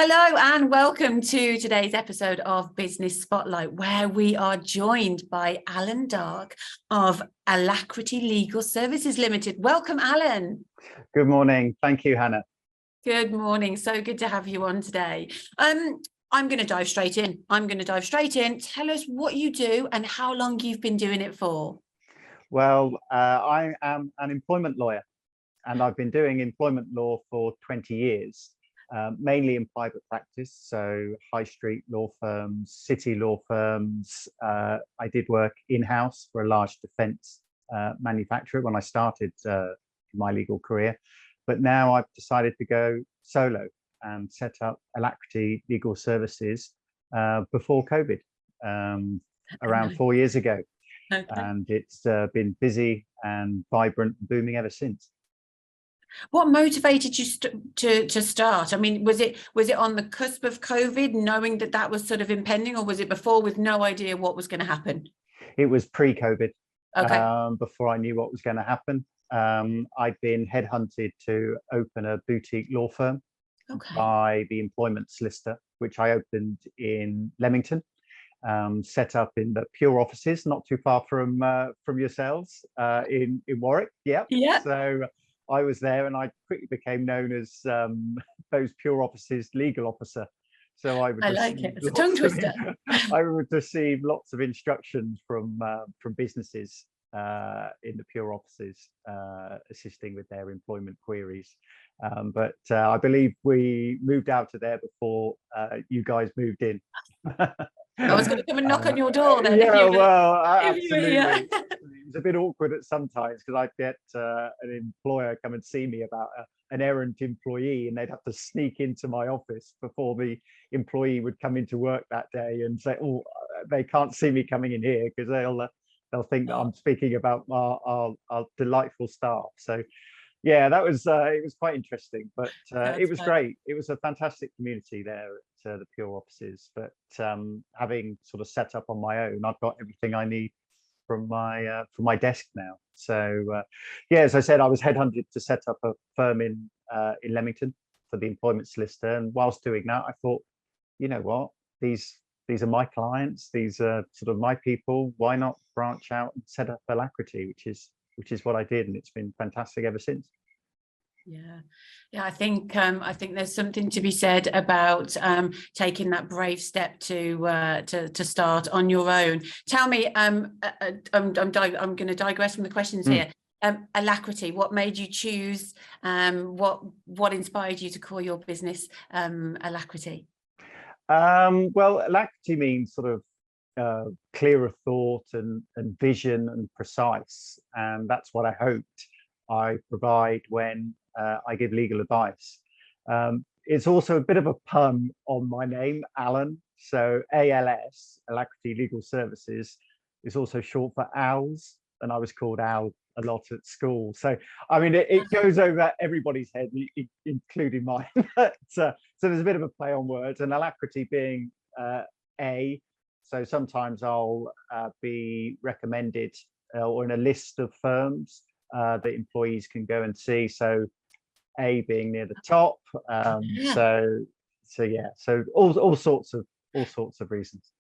Hello and welcome to today's episode of Business Spotlight, where we are joined by Alan Dark of Alacrity Legal Services Limited. Welcome, Alan. Good morning. Thank you, Hannah. Good morning. So good to have you on today. I'm going to dive straight in. Tell us what you do and how long you've been doing it for. Well, I am an employment lawyer, and I've been doing employment law for 20 years. Mainly in private practice, so high street law firms, city law firms. I did work in-house for a large defence manufacturer when I started my legal career, but now I've decided to go solo and set up Alacrity Legal Services before COVID, around 4 years ago. Okay. And it's been busy and vibrant and booming ever since. What motivated you to start? I mean, was it on the cusp of COVID, knowing that was sort of impending, or was it before with no idea what was going to happen? It was pre-COVID. Okay. Before I knew what was going to happen. I'd been headhunted to open a boutique law firm by the employment solicitor, which I opened in Leamington, set up in the Pure offices, not too far from yourselves in Warwick. Yeah. So I was there, and I quickly became known as those Pure offices legal officer. So I would it's a tongue twister. I would receive lots of instructions from businesses in the Pure offices, assisting with their employment queries. But I believe we moved out of there before you guys moved in. I was going to come and knock on your door then. Absolutely. It was a bit awkward at sometimes because I'd get an employer come and see me about an errant employee, and they'd have to sneak into my office before the employee would come into work that day and say, "Oh, they can't see me coming in here," because they'll think that I'm speaking about our delightful staff. So yeah, that was it was quite interesting, but it was great. It was a fantastic community there at the Pure offices. But having sort of set up on my own, I've got everything I need from my desk now. So yeah, as I said, I was headhunted to set up a firm in Leamington for the employment solicitor, and whilst doing that, I thought, you know what, these are my clients, these are sort of my people. Why not branch out and set up Alacrity, which is what I did, and it's been fantastic ever since. Yeah, I think there's something to be said about taking that brave step to start on your own. Tell me, I'm going to digress from the questions here. Alacrity, what made you choose? What inspired you to call your business Alacrity? Well, Alacrity means sort of clearer thought and vision and precise, and that's what I hoped I provide when I give legal advice. It's also a bit of a pun on my name, Alan. So ALS, Alacrity Legal Services, is also short for ALS, and I was called Al a lot at school. So I mean, it goes over everybody's head, including mine. So there's a bit of a play on words, and Alacrity being A. So sometimes I'll be recommended or in a list of firms that employees can go and see. So A being near the top. So all sorts of reasons.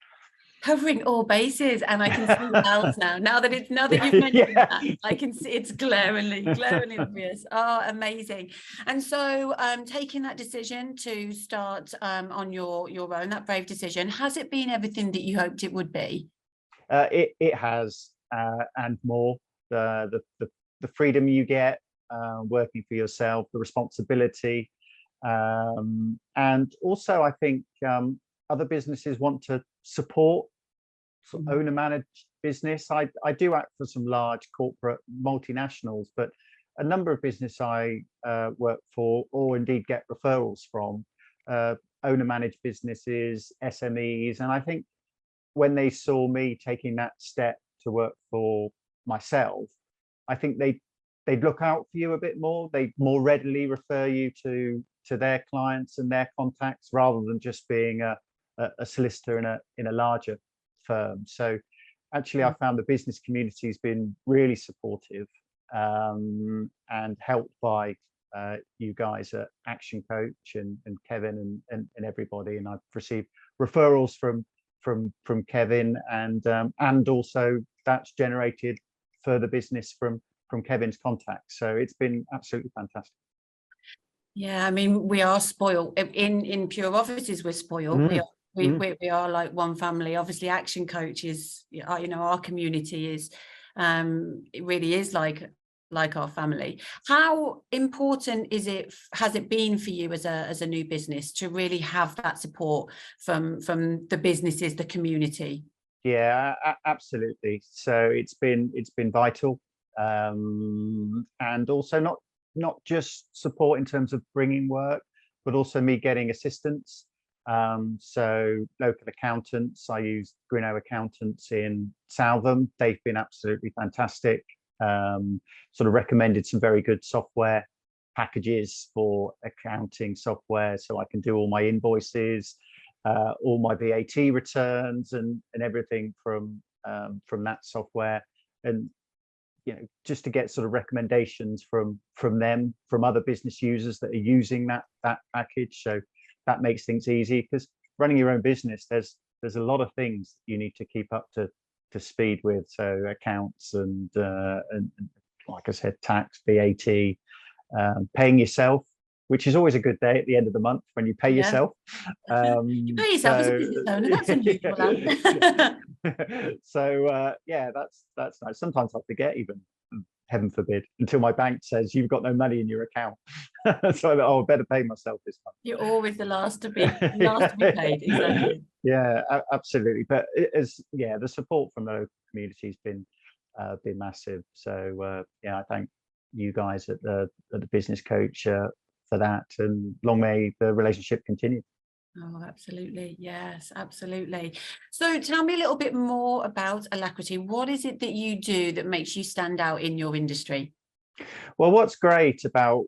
Covering all bases, and I can see Al's now. Now that you've mentioned that, I can see it's glaringly obvious. Oh, amazing! And so, taking that decision to start on your own, that brave decision, has it been everything that you hoped it would be? It has, and more. The freedom you get working for yourself, the responsibility, and also I think other businesses want to support owner managed business. I do act for some large corporate multinationals, but a number of business I work for, or indeed get referrals from, owner managed businesses, SMEs, and I think when they saw me taking that step to work for myself, I think they'd look out for you a bit more. They'd more readily refer you to their clients and their contacts, rather than just being a solicitor in a larger firm. So actually, I found the business community has been really supportive and helped by you guys at Action Coach and Kevin and everybody, and I've received referrals from Kevin, and also that's generated further business from Kevin's contacts. So it's been absolutely fantastic. Yeah, I mean, we are spoiled in Pure Offices. We're spoiled. We are like one family. Obviously, Action Coach is, our community is, it really is like our family. How important has it been for you as a new business to really have that support from the businesses, the community? Yeah, absolutely. So it's been vital, and also not just support in terms of bringing work, but also me getting assistance. So local accountants, I use Greenough Accountants in Southam. They've been absolutely fantastic. Sort of recommended some very good software packages for accounting software, so I can do all my invoices, all my VAT returns, and everything from that software. And just to get sort of recommendations from them, from other business users that are using that package. So that makes things easy, because running your own business, there's a lot of things you need to keep up to speed with. So accounts and like I said, tax, VAT, paying yourself, which is always a good day at the end of the month when you pay yourself. You pay yourself as a business owner. That's unusual. So yeah, that's nice. Sometimes I forget, even, heaven forbid, until my bank says you've got no money in your account. So I better pay myself this month. You're always the last to be paid. Exactly. Yeah, absolutely. But the support from the local community has been massive. So yeah, I thank you guys at the Business Coach for that, and long may the relationship continue. Oh, absolutely. Yes, absolutely. So tell me a little bit more about Alacrity. What is it that you do that makes you stand out in your industry? Well, what's great about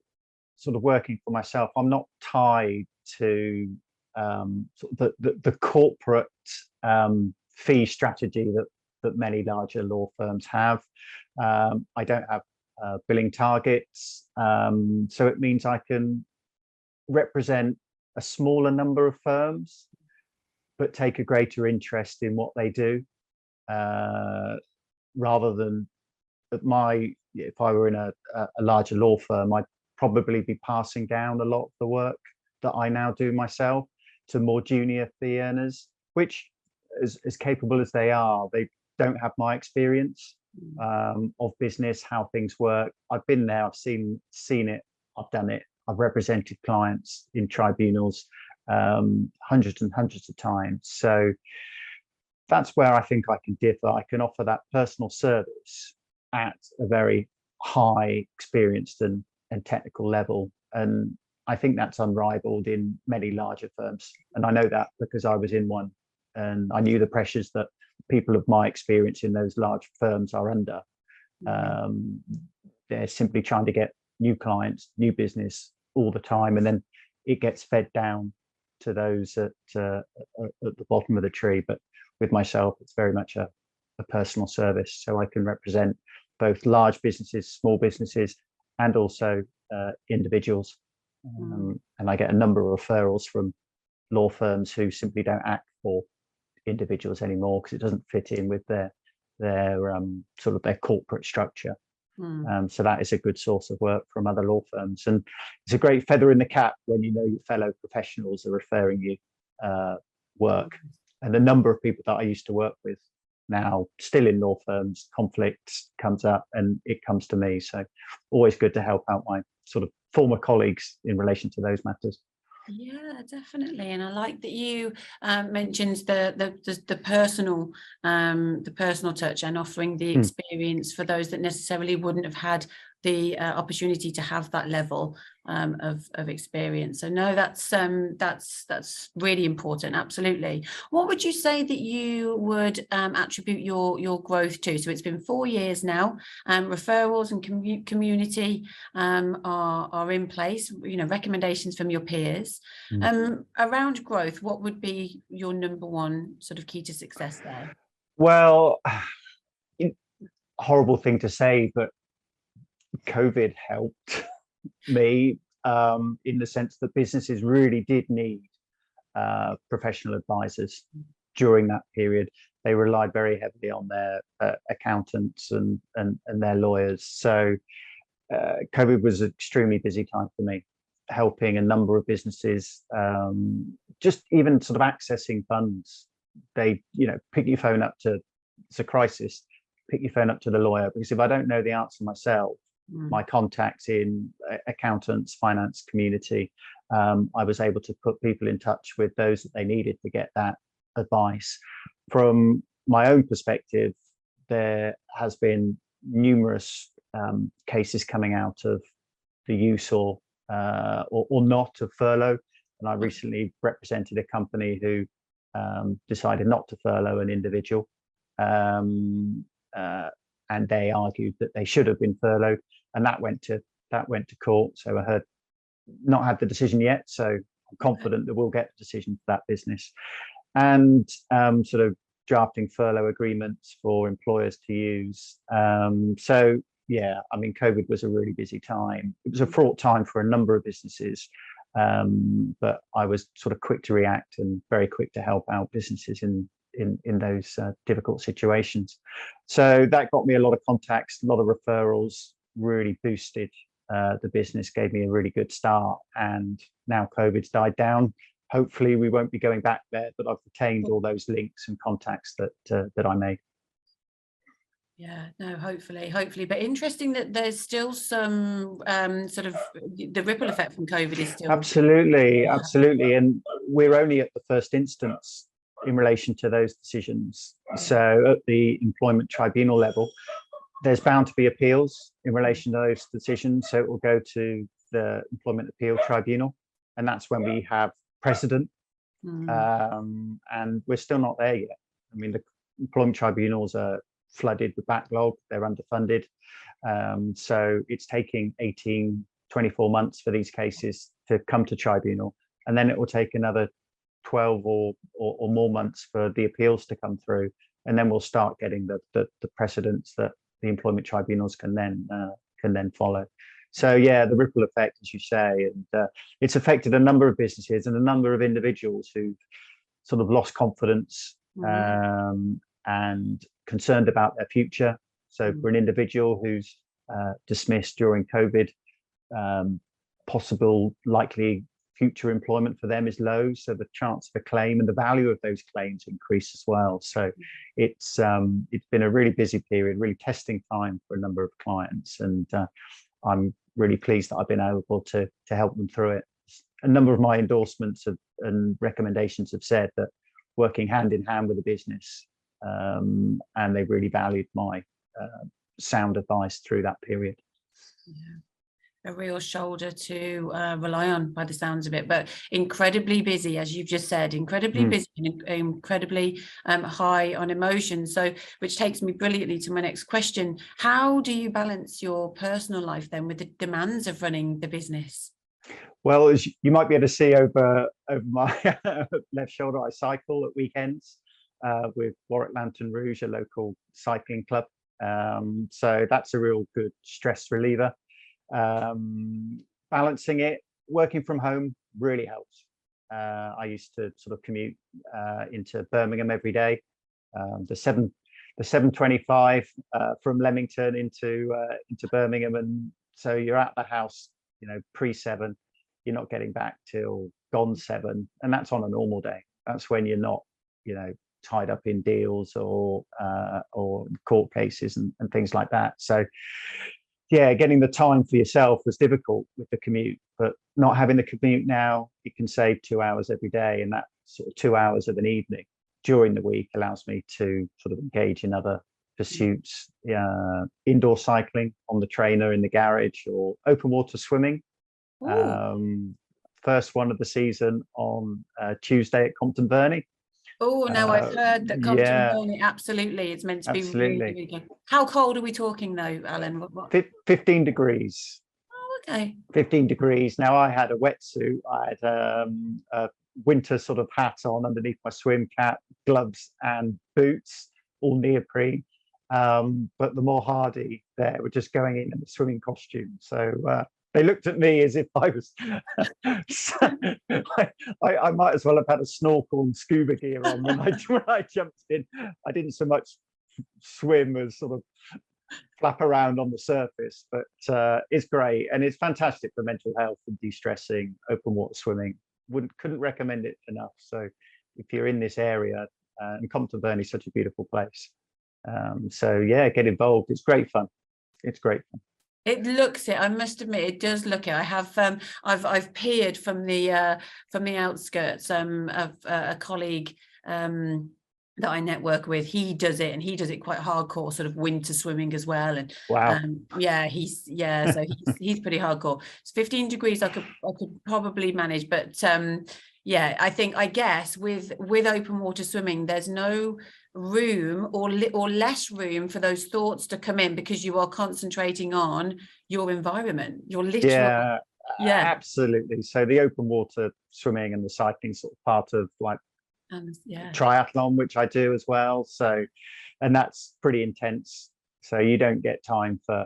sort of working for myself, I'm not tied to sort of the corporate fee strategy that many larger law firms have. I don't have billing targets, so it means I can represent a smaller number of firms, but take a greater interest in what they do, rather than if I were in a larger law firm, I'd probably be passing down a lot of the work that I now do myself to more junior fee earners, which, as capable as they are, they don't have my experience of business, how things work. I've been there, I've seen it, I've done it. I've represented clients in tribunals hundreds and hundreds of times. So that's where I think I can differ. I can offer that personal service at a very high experienced and technical level. And I think that's unrivaled in many larger firms. And I know that because I was in one, and I knew the pressures that people of my experience in those large firms are under. They're simply trying to get new clients, new business all the time, and then it gets fed down to those at the bottom of the tree. But with myself, it's very much a personal service, so I can represent both large businesses, small businesses, and also individuals. And I get a number of referrals from law firms who simply don't act for individuals anymore because it doesn't fit in with their sort of their corporate structure. So that is a good source of work from other law firms, and it's a great feather in the cap when you know your fellow professionals are referring you work. And the number of people that I used to work with now still in law firms, conflicts comes up and it comes to me. So always good to help out my sort of former colleagues in relation to those matters. Yeah, definitely. And I like that you mentioned the personal touch and offering the experience for those that necessarily wouldn't have had the opportunity to have that level of experience. So no, that's really important. Absolutely. What would you say that you would attribute your growth to? So it's been 4 years now. Referrals and community are in place. Recommendations from your peers. Around growth, what would be your number one sort of key to success there? Well, horrible thing to say, but COVID helped. me, in the sense that businesses really did need professional advisors during that period. They relied very heavily on their accountants and their lawyers. So COVID was an extremely busy time for me, helping a number of businesses, just even sort of accessing funds. They, pick your phone up to, it's a crisis, pick your phone up to the lawyer, because if I don't know the answer myself, my contacts in accountants, finance community, I was able to put people in touch with those that they needed to get that advice. From my own perspective, there has been numerous cases coming out of the use or not of furlough. And I recently represented a company who decided not to furlough an individual. And they argued that they should have been furloughed, and that went to court. So I heard, not had the decision yet, so I'm confident that we'll get a decision for that business. And sort of drafting furlough agreements for employers to use. So yeah, I mean, COVID was a really busy time. It was a fraught time for a number of businesses, but I was sort of quick to react and very quick to help out businesses in those difficult situations. So that got me a lot of contacts, a lot of referrals, really boosted the business, gave me a really good start. And now COVID's died down. Hopefully we won't be going back there, but I've retained all those links and contacts that I made. Yeah, no, hopefully. But interesting that there's still some sort of the ripple effect from COVID is still. Absolutely. And we're only at the first instance in relation to those decisions. So at the employment tribunal level, there's bound to be appeals in relation to those decisions. So it will go to the Employment Appeal Tribunal, and that's when we have precedent. And we're still not there yet. I mean, the employment tribunals are flooded with backlog, they're underfunded. So it's taking 24 months for these cases to come to tribunal, and then it will take another 12 or more months for the appeals to come through, and then we'll start getting the precedents that the employment tribunals can then follow. So yeah, the ripple effect, as you say, and it's affected a number of businesses and a number of individuals who sort of lost confidence and concerned about their future. So for an individual who's dismissed during COVID, possible likely future employment for them is low, so the chance of a claim and the value of those claims increase as well. So it's been a really busy period, really testing time for a number of clients, and I'm really pleased that I've been able to help them through it. A number of my endorsements and recommendations have said that working hand in hand with the business, and they really valued my sound advice through that period. Yeah. A real shoulder to rely on by the sounds of it, but incredibly busy, as you've just said, incredibly busy and incredibly high on emotion. So, which takes me brilliantly to my next question. How do you balance your personal life then with the demands of running the business? Well, as you might be able to see over my left shoulder, I cycle at weekends with Warwick Lantern Rouge, a local cycling club. So that's a real good stress reliever. Balancing it, working from home really helps. I used to sort of commute into Birmingham every day. The 7:25 from Leamington into Birmingham, and so you're at the house, pre-7. You're not getting back till gone 7, and that's on a normal day. That's when you're not, tied up in deals or court cases and things like that. So yeah, getting the time for yourself was difficult with the commute, but not having the commute now, you can save 2 hours every day, and that sort of 2 hours of an evening during the week allows me to sort of engage in other pursuits, indoor cycling on the trainer in the garage, or open water swimming. First one of the season on Tuesday at Compton Burney. Oh, no, I've heard that Compton Burney, absolutely. It's meant to be really, really good. How cold are we talking though, Alan? What? 15 degrees. Oh, okay. 15 degrees. Now I had a wetsuit. I had a winter sort of hat on underneath my swim cap, gloves and boots, all neoprene. But the more hardy there were just going in the swimming costume. So they looked at me as if I was. I might as well have had a snorkel and scuba gear on when I jumped in. I didn't so much swim as sort of flap around on the surface, but it's great and it's fantastic for mental health and de-stressing. Open water swimming, couldn't recommend it enough. So if you're in this area, and Compton Burn is such a beautiful place. So yeah, get involved. It's great fun. It's great fun. It looks it. I must admit, it does look it. I have I've peered from the outskirts of a colleague that I network with. He does it, and he does it quite hardcore, sort of winter swimming as well. And wow, so he's pretty hardcore. It's 15 degrees. I could probably manage, but yeah, I guess with open water swimming, there's no room or less room for those thoughts to come in, because you are concentrating on your environment. You're literally absolutely. So the open water swimming and the cycling sort of part of like triathlon, which I do as well. So, and that's pretty intense. So you don't get time for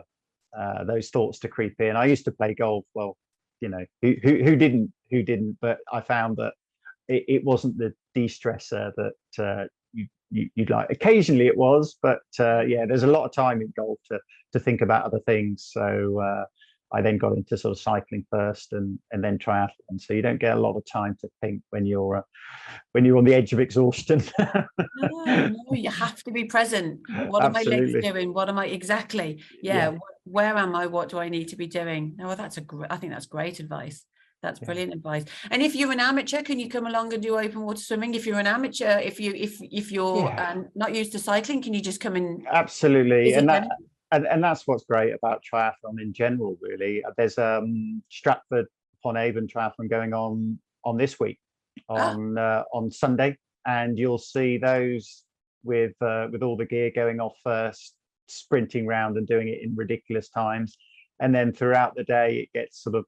those thoughts to creep in. I used to play golf. Well, you know, who didn't, but I found that it wasn't the de-stressor that you'd like. Occasionally it was, but yeah, there's a lot of time in golf to think about other things. So I then got into sort of cycling first and then triathlon. So you don't get a lot of time to think when you're on the edge of exhaustion. No, you have to be present. What are my legs doing? What am I exactly? Yeah. Where am I? What do I need to be doing? Oh, I think that's great advice. That's brilliant advice. And if you're an amateur, can you come along and do open water swimming? If you're an amateur, if you're not used to cycling, can you just come in? Absolutely. And that's what's great about triathlon in general, really. There's Stratford upon Avon triathlon going on this week on Sunday, and you'll see those with all the gear going off first, sprinting round and doing it in ridiculous times, and then throughout the day it gets sort of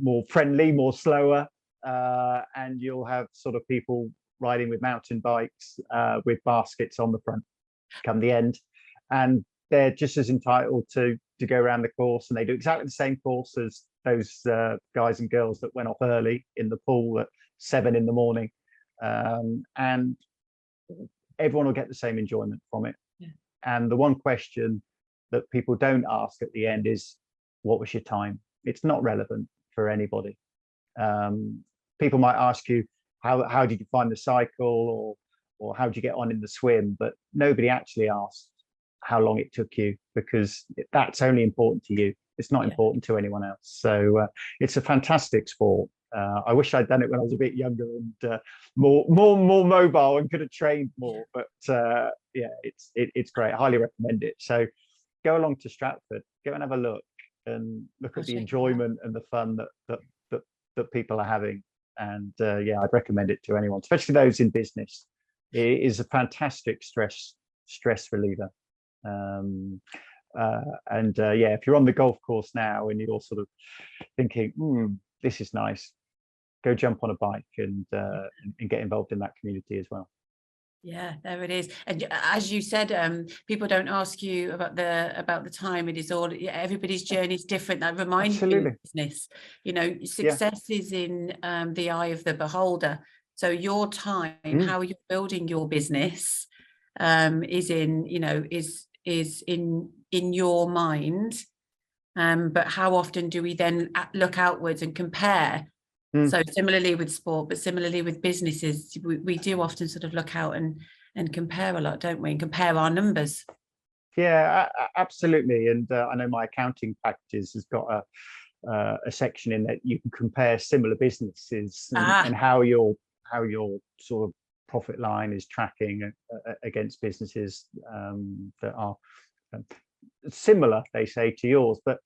more friendly, more slower, and you'll have sort of people riding with mountain bikes with baskets on the front come the end, and they're just as entitled to go around the course, and they do exactly the same course as those guys and girls that went off early in the pool at 7 in the morning, and everyone will get the same enjoyment from it. And the one question that people don't ask at the end is, what was your time? It's not relevant for anybody. People might ask you, how did you find the cycle, or how did you get on in the swim? But nobody actually asks how long it took you, because that's only important to you. It's not important to anyone else. So it's a fantastic sport. I wish I'd done it when I was a bit younger and more mobile and could have trained more. But yeah, it's great. I highly recommend it. So go along to Stratford, go and have a look, and look at the enjoyment and the fun that people are having. And yeah, I'd recommend it to anyone, especially those in business. It is a fantastic stress reliever. And yeah, if you're on the golf course now and you're sort of thinking, this is nice, go jump on a bike and get involved in that community as well. Yeah, there it is. And as you said, people don't ask you about the time. It is all, everybody's journey is different. That reminds me of business. You know, success is in the eye of the beholder. So your time, how you're building your business, is in, you know, is in your mind. But how often do we then look outwards and compare? So similarly with sport, but similarly with businesses, we do often sort of look out and compare a lot, don't we? And compare our numbers. Yeah, absolutely. And I know my accounting packages has got a section in that you can compare similar businesses and how your sort of profit line is tracking against businesses that are similar, they say, to yours, but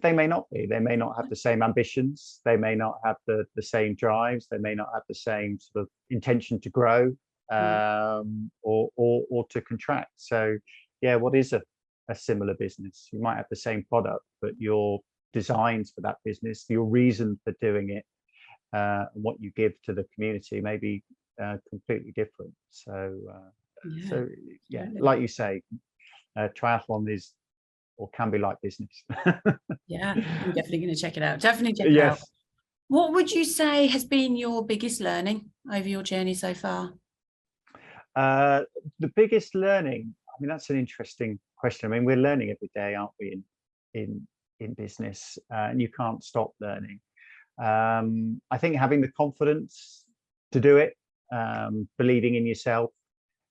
they may not be. They may not have the same ambitions. They may not have the same drives. They may not have the same sort of intention to grow or to contract. So yeah, what is a similar business? You might have the same product, but your designs for that business, your reason for doing it, what you give to the community may be completely different. So so yeah, like you say, triathlon is can be like business. Yeah, I'm definitely going to check it out. Definitely check it out. Yes. What would you say has been your biggest learning over your journey so far? The biggest learning, I mean, that's an interesting question. I mean, we're learning every day, aren't we, in business, and you can't stop learning. I think having the confidence to do it, believing in yourself,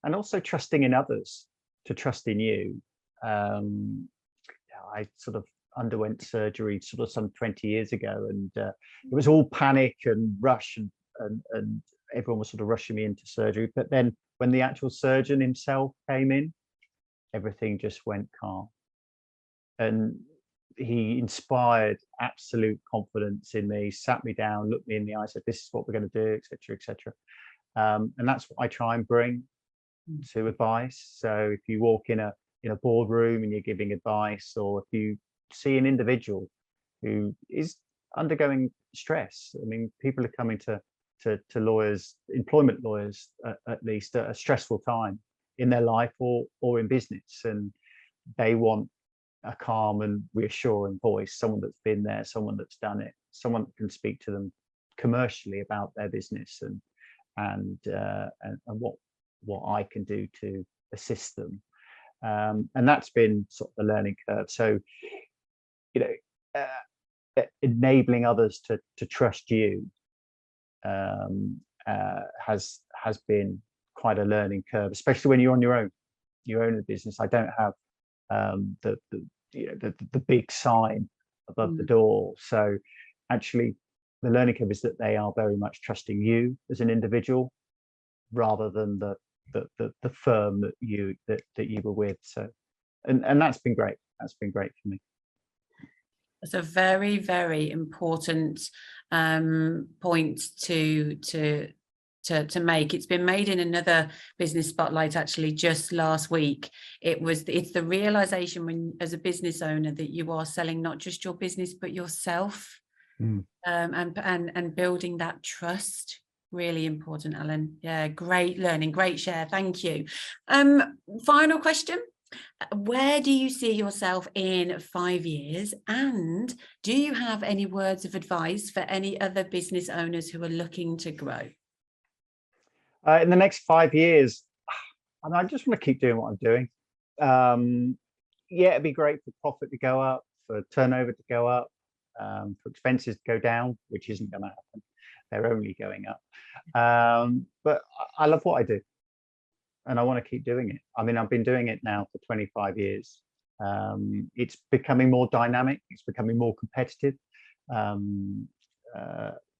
and also trusting in others to trust in you. I sort of underwent surgery sort of some 20 years ago, and it was all panic and rush, and everyone was sort of rushing me into surgery. But then when the actual surgeon himself came in, everything just went calm. And he inspired absolute confidence in me, sat me down, looked me in the eye, said, this is what we're going to do, etc., etc. And that's what I try and bring to advice. So if you walk in a boardroom and you're giving advice, or if you see an individual who is undergoing stress, I mean, people are coming to lawyers, employment lawyers, at least, at a stressful time in their life or in business, and they want a calm and reassuring voice, someone that's been there, someone that's done it, someone that can speak to them commercially about their business and what I can do to assist them. And that's been sort of the learning curve. So, enabling others to trust you has been quite a learning curve, especially when you're on your own. You own a business. I don't have the big sign above the door. So actually, the learning curve is that they are very much trusting you as an individual, rather than the firm that you were with. So, and that's been great. That's been great for me. That's a very, very important point to make. It's been made in another business spotlight actually just last week. It's the realization when, as a business owner, that you are selling not just your business but yourself, and building that trust. Really important, Alan. Yeah, great learning, great share. Thank you. Final question. Where do you see yourself in 5 years? And do you have any words of advice for any other business owners who are looking to grow? In the next 5 years, I just want to keep doing what I'm doing. Yeah, it'd be great for profit to go up, for turnover to go up, for expenses to go down, which isn't going to happen. They're only going up. But I love what I do, and I want to keep doing it. I mean, I've been doing it now for 25 years. It's becoming more dynamic. It's becoming more competitive.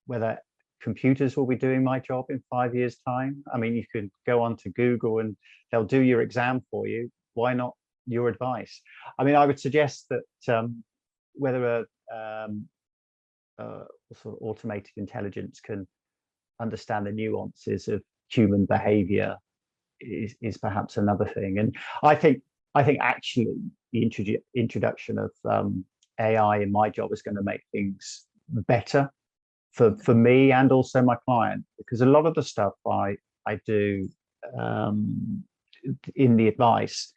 Whether computers will be doing my job in 5 years' time. I mean, you could go on to Google and they'll do your exam for you. Why not your advice? I mean, I would suggest that whether sort of automated intelligence can understand the nuances of human behavior is perhaps another thing. And I think actually the introduction of AI in my job is going to make things better for me and also my client, because a lot of the stuff I do in the advice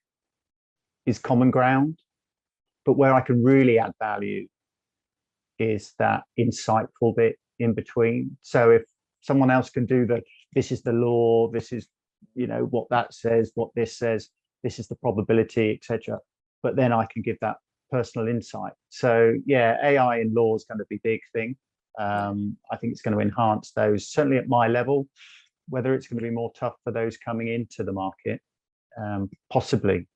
is common ground, but where I can really add value is that insightful bit in between. So if someone else can do this is the law, this is what that says, what this says, this is the probability, etc., but then I can give that personal insight. So yeah, AI in law is going to be a big thing. I think it's going to enhance those, certainly at my level. Whether it's going to be more tough for those coming into the market, possibly,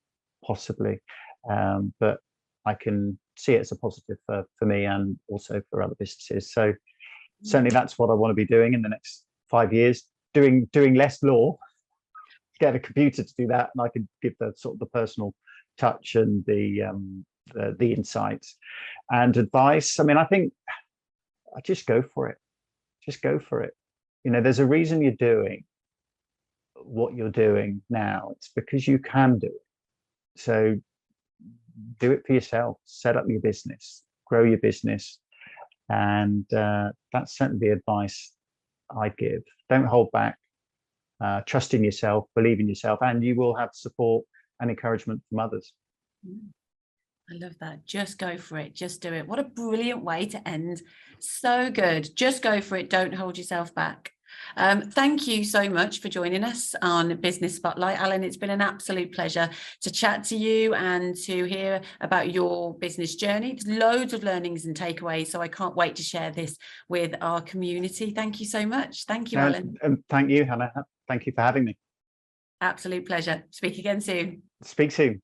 but I can see it as a positive for me and also for other businesses. So certainly that's what I want to be doing in the next 5 years, doing less law, get a computer to do that, and I can give the sort of the personal touch and the insights and advice. I mean, I think I just go for it. Just go for it. There's a reason you're doing what you're doing now. It's because you can do it. So do it for yourself. Set up your business, grow your business. And that's certainly the advice I'd give. Don't hold back. Trust in yourself, believe in yourself, and you will have support and encouragement from others. I love that. Just go for it. Just do it. What a brilliant way to end. So good. Just go for it. Don't hold yourself back. Thank you so much for joining us on Business Spotlight, Alan. It's been an absolute pleasure to chat to you and to hear about your business journey. There's loads of learnings and takeaways, so I can't wait to share this with our community. Thank you so much. Thank you, Alan. And thank you, Hannah. Thank you for having me. Absolute pleasure. Speak again soon. Speak soon.